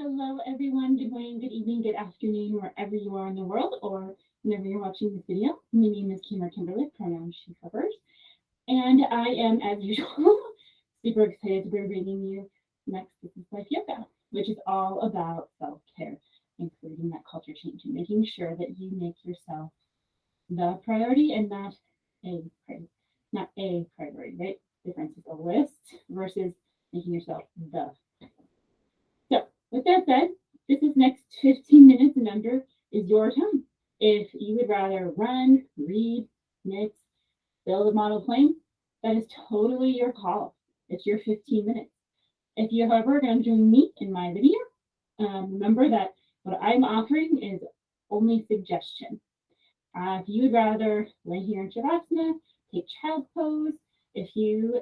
Hello, everyone. Good morning, good evening, good afternoon, wherever you are in the world or whenever you're watching this video. My name is Kimberly, pronouns she covers, and I am, as usual, super excited to be bringing you next Business Life Yoga, which is all about self-care, including that culture change and making sure that you make yourself the priority and a priority, not a priority, right? Difference is a list versus making yourself the. So, with that said, this is next 15 minutes and under is your time. If you would rather run, read, knit, build a model plane, that is totally your call. It's your 15 minutes. If you're, however, going to join me in my video, remember that what I'm offering is only suggestion. If you would rather lay here in Shavasana, take child's pose, if you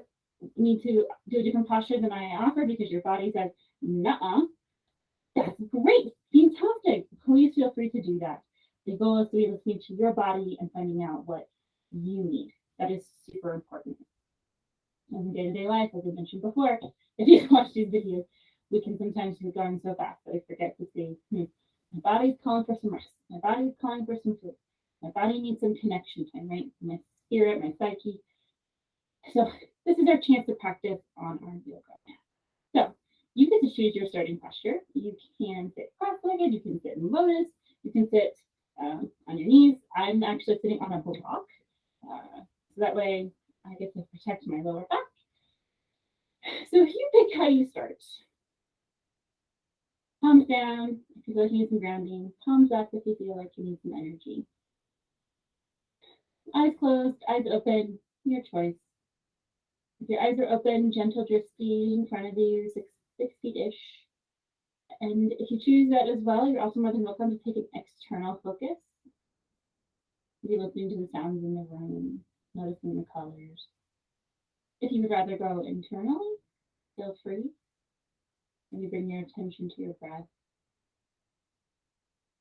need to do a different posture than I offer because your body says, nah, that's great, fantastic. Please feel free to do that. The goal is to be listening to your body and finding out what you need. That is super important. In day-to-day life, as I mentioned before, if you watch these videos, we can sometimes be going so fast that I forget to say, my body's calling for some rest. My body's calling for some food. My body needs some connection time, right? My spirit, my psyche. So this is our chance to practice on our yoga mat. So you get to choose your starting posture. You can sit cross-legged, you can sit in lotus, you can sit on your knees. I'm actually sitting on a block, so that way I get to protect my lower back. So if you pick how you start, palms down if you feel like you need some grounding, palms up if you feel like you need some energy. Eyes closed, eyes open, your choice. If your eyes are open, gentle drifting in front of you, six feet-ish. And if you choose that as well, you're also more than welcome to take an external focus. Be listening to the sounds in the room, noticing the colors. If you would rather go internally, feel free. Maybe bring your attention to your breath.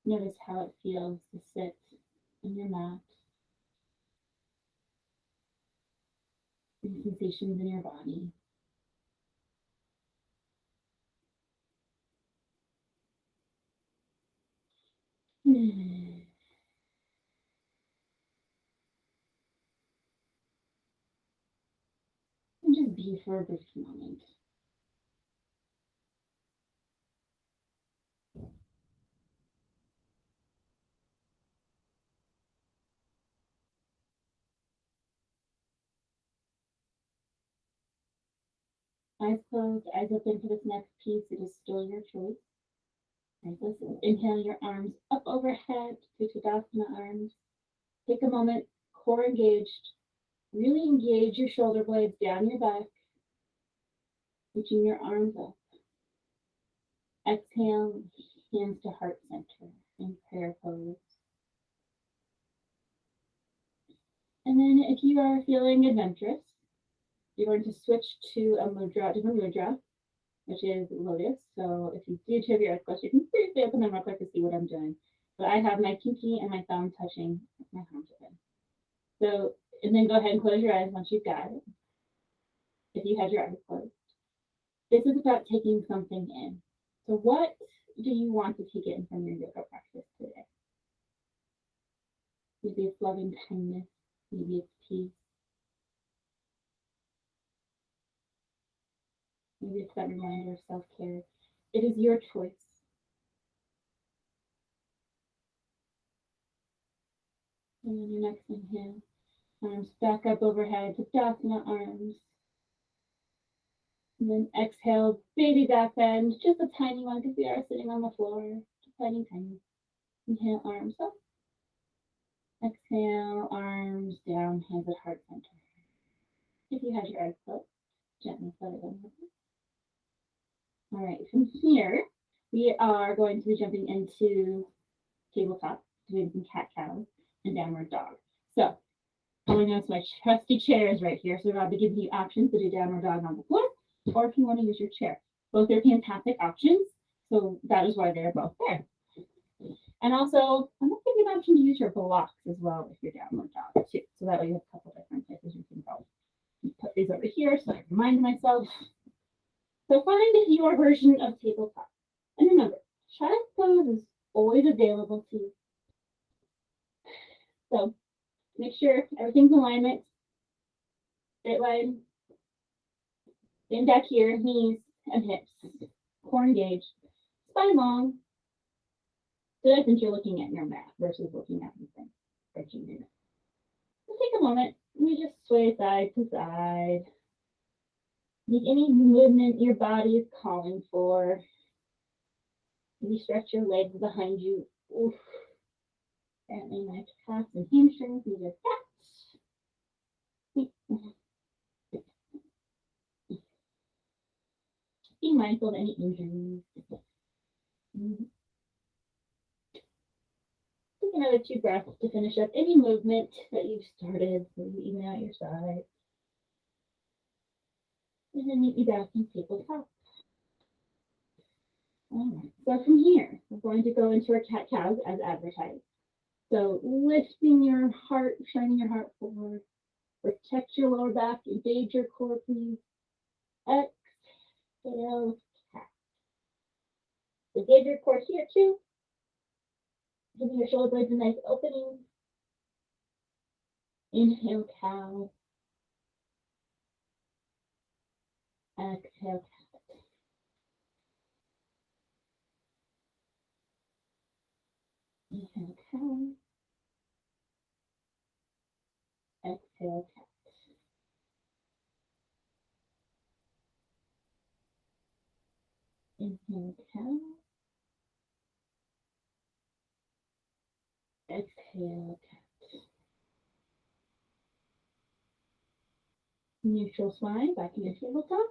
Notice how it feels to sit on your mat. The sensations in your body. And just be for a brief moment. Eyes closed, eyes open for this next piece. It is still your choice. Right, listen. Inhale your arms up overhead to Tadasana arms. Take a moment, core engaged. Really engage your shoulder blades down your back, reaching your arms up. Exhale, hands to heart center in prayer pose. And then if you are feeling adventurous, you're going to switch to a mudra, different mudra, which is lotus. So if you do have your eyes closed, you can briefly open them real quick to see what I'm doing. But I have my pinky and my thumb touching my palms open. So, and then go ahead and close your eyes once you've got it. If you had your eyes closed. This is about taking something in. So what do you want to take in from your yoga practice today? Maybe it's loving kindness, maybe it's peace, maybe it's that reminder of self-care. It is your choice. And then your next inhale, arms back up overhead, Tadasana arms. And then exhale, baby back bend, just a tiny one because we are sitting on the floor, tiny. Inhale, arms up. Exhale, arms down, hands at heart center. If you have your eyes closed, gently let it go. All right, from here, we are going to be jumping into tabletop, doing some cat-cows and downward dog. So, pulling out my trusty chairs right here. So I'll be giving you options to do downward dog on the floor, or if you want to use your chair. Both are fantastic options, so that is why they're both there. And also, I'm going to give you an option to use your blocks as well if you're downward dog too. So that way you have a couple different places you can go. Put these over here so I remind myself. So find your version of tabletop. And remember, Child's pose is always available to you. So make sure everything's in alignment. Straight line. Stand back here, knees and hips. Core engaged. Spine long. So that since you're looking at your mat versus looking at the thing. Stretching your neck. So take a moment. You just sway side to side. Make any movement your body is calling for. Maybe stretch your legs behind you. Oof. Apparently my calves and hamstrings need a catch. Be mindful of any injuries. Take another 2 breaths to finish up any movement that you've started, so you even out your side. And then meet you back in tabletop. Alright, so from here, we're going to go into our cat-cows as advertised. So lifting your heart, shining your heart forward. Protect your lower back, engage your core, please. Exhale, cat. Engage your core here too. Giving your shoulder blades a nice opening. Inhale, cow. Exhale, cat. Inhale, cow. Exhale, cat. Inhale, cow. Exhale, cat. Neutral spine, back in your tabletop.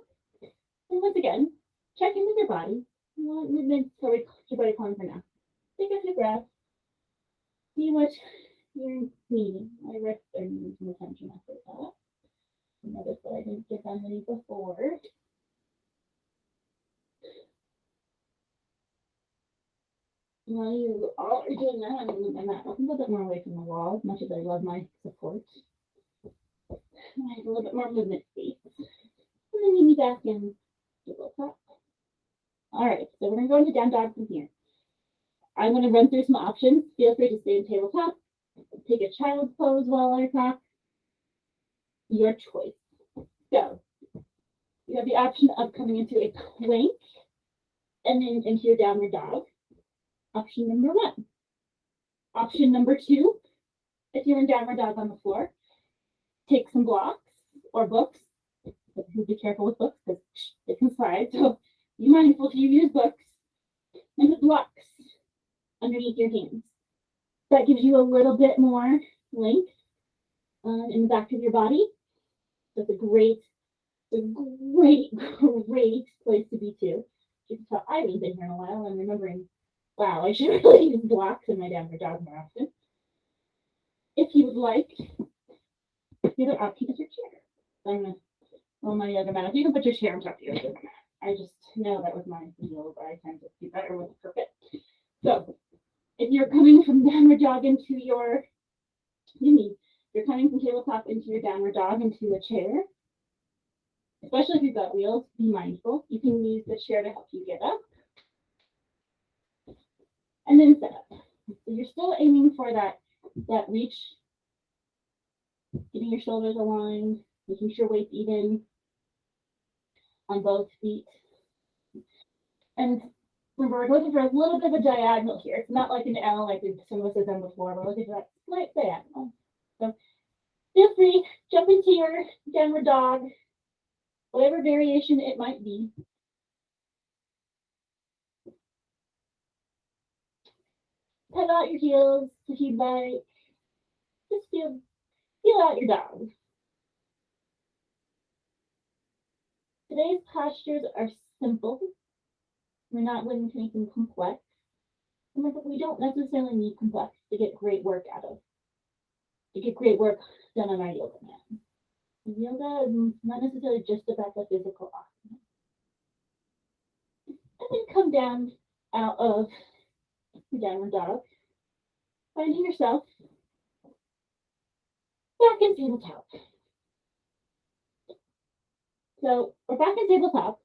And once again, check in with your body. What movements are your body calling for now? Take a few breaths. See what you're needing. My wrists are needing some attention after that. Notice that I didn't get that many before. While you all are doing that, I'm going to move my mat a little bit more away from the wall, as much as I love my support. I have a little bit more movement space. And then meet me back in tabletop. All right, so we're going to go into down dog from here. I'm going to run through some options. Feel free to stay in tabletop. Take a child's pose while I talk. Your choice. So you have the option of coming into a plank and then into your downward dog. Option number 1. Option number 2, if you're in downward dog on the floor, take some blocks or books. Be careful with books because they can slide. So be mindful if you use books and put blocks underneath your hands. That gives you a little bit more length in the back of your body. That's a great place to be too. You can tell I haven't been here in a while. I'm remembering, wow, I should really use blocks in my downward dog more often. If you would like, the other option is your chair. I'm gonna roll my yoga mat. You can put your chair on top of your yoga mat. I just know that with my heels, I tend to do better with the carpet. So if you're coming from downward dog into your, you're coming from tabletop into your downward dog into a chair, especially if you've got wheels, be mindful. You can use the chair to help you get up. And then set up. So you're still aiming for that reach, getting your shoulders aligned, making sure weight's even on both feet. And remember, we're looking for a little bit of a diagonal here. It's not like an L like some of us have done before. We're looking for that slight diagonal. So feel free, jump into your downward dog, whatever variation it might be. Cut out your heels if you'd like. Just feel out your dog. Today's postures are simple. We're not going into anything complex. Remember, we don't necessarily need complex to get great work out of. To get great work done on our yoga mat. Yoga is not necessarily just about the physical asana. And then come down out of the downward dog, finding yourself back in tabletop. So we're back in tabletop.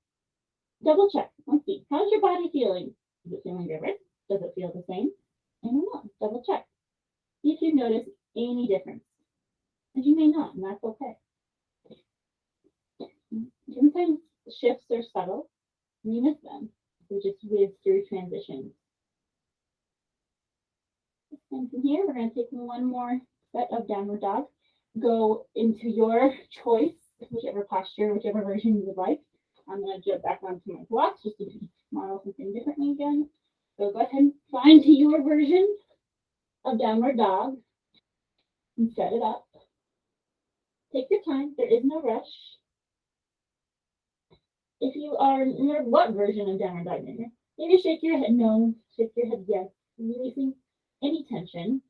Double check. Let's see. How's your body feeling? Is it feeling different? Does it feel the same? I don't know. Double check. See if you notice any difference. And you may not, and that's okay. Sometimes shifts are subtle, and you miss them. We just whiz through transitions. And from here, we're going to take one more set of downward dog. Go into your choice, whichever posture, whichever version you would like. I'm going to jump back onto my blocks just to model something differently again. So go ahead and find your version of downward dog and set it up. Take your time. There is no rush. If you are, no matter what version of downward dog you're in, maybe shake your head no, shake your head yes, releasing any tension.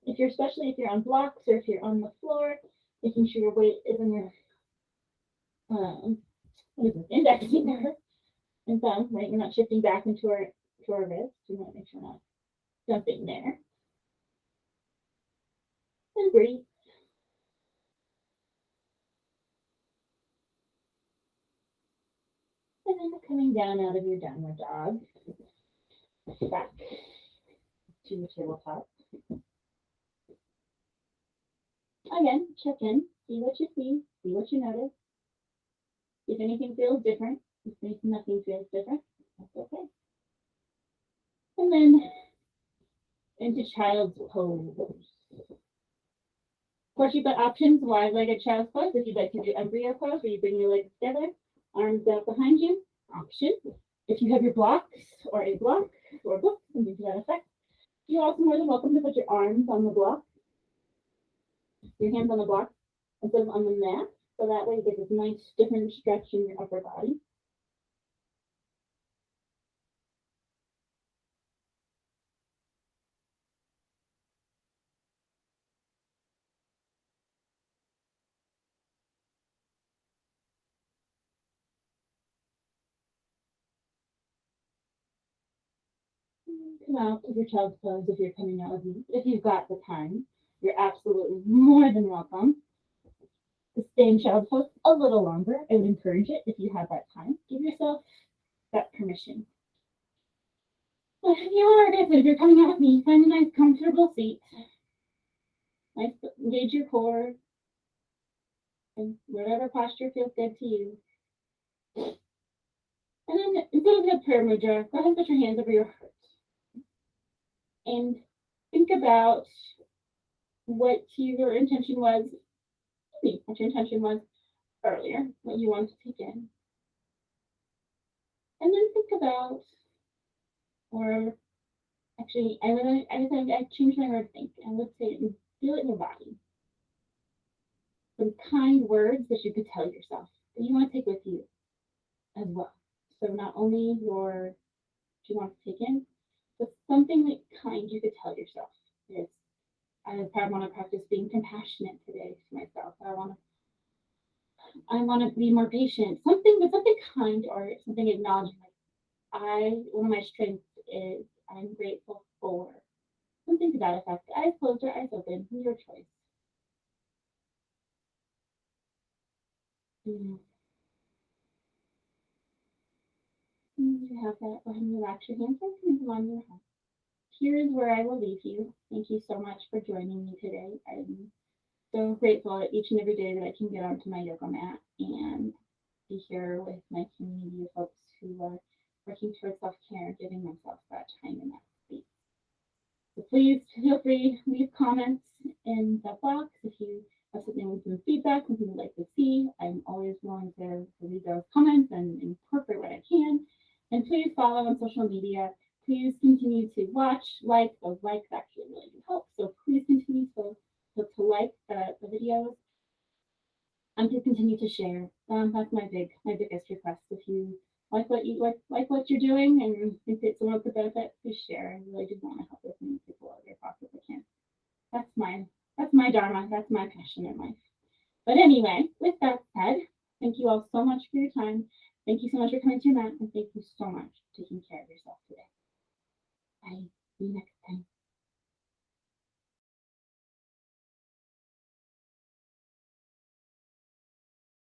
Especially if you're on blocks or if you're on the floor, making sure your weight is in your index finger and thumb, right? You're not shifting back into our wrist. You want to make sure we're not jumping there. And breathe. And then coming down out of your downward dog, back to your tabletop. Again, check in, see what you see what you notice. If anything feels different, if nothing feels different, that's okay. And then into child's pose. Of course, you've got options, wide-legged child's pose. If you'd like to do embryo pose, where you bring your legs together, arms out behind you, option. If you have your blocks or a block or book, something to that effect, you're also more than welcome to put your arms on the block, your hands on the block, instead of on the mat. So that way you get this nice different stretch in your upper body. Come out of your child's pose if you're coming out of you. If you've got the time, you're absolutely more than welcome to stay in child's pose a little longer. I would encourage it if you have that time. Give yourself that permission. But if you are, if you're coming out with me, find a nice comfortable seat. Nice, engage your core and whatever posture feels good to you. And then instead of the prayer mudra, go ahead and put your hands over your heart. And think about what your intention was, earlier, what you want to take in. And then think about, or actually, I changed my word think. I would say feel it in your body. Some kind words that you could tell yourself that you want to take with you as well. So not only what you want to take in, but something like kind you could tell yourself. Is I want to practice being compassionate today to myself. I want to be more patient. Something kind or something acknowledging. Like one of my strengths is I'm grateful for something to that effect. Eyes closed or eyes open, your choice. Mm. You have that. Go ahead and relax your hands and come on your heart. Here is where I will leave you. Thank you so much for joining me today. I'm so grateful that each and every day that I can get onto my yoga mat and be here with my community of folks who are working towards self-care, giving themselves that time and that space. So please feel free to leave comments in the box if you have something with some feedback, something you'd like to see. I'm always willing to read those comments and incorporate what I can. And please follow on social media. Please continue to watch, like. Those likes actually really do help. So please continue to like the videos and to continue to share. That's my biggest request. If you like what you're doing and think that someone could benefit, please share. I really do want to help as many people as I possibly can. That's my dharma. That's my passion in life. But anyway, with that said, thank you all so much for your time. Thank you so much for coming to your mat, and thank you so much for taking care of yourself today. Bye. See you next time.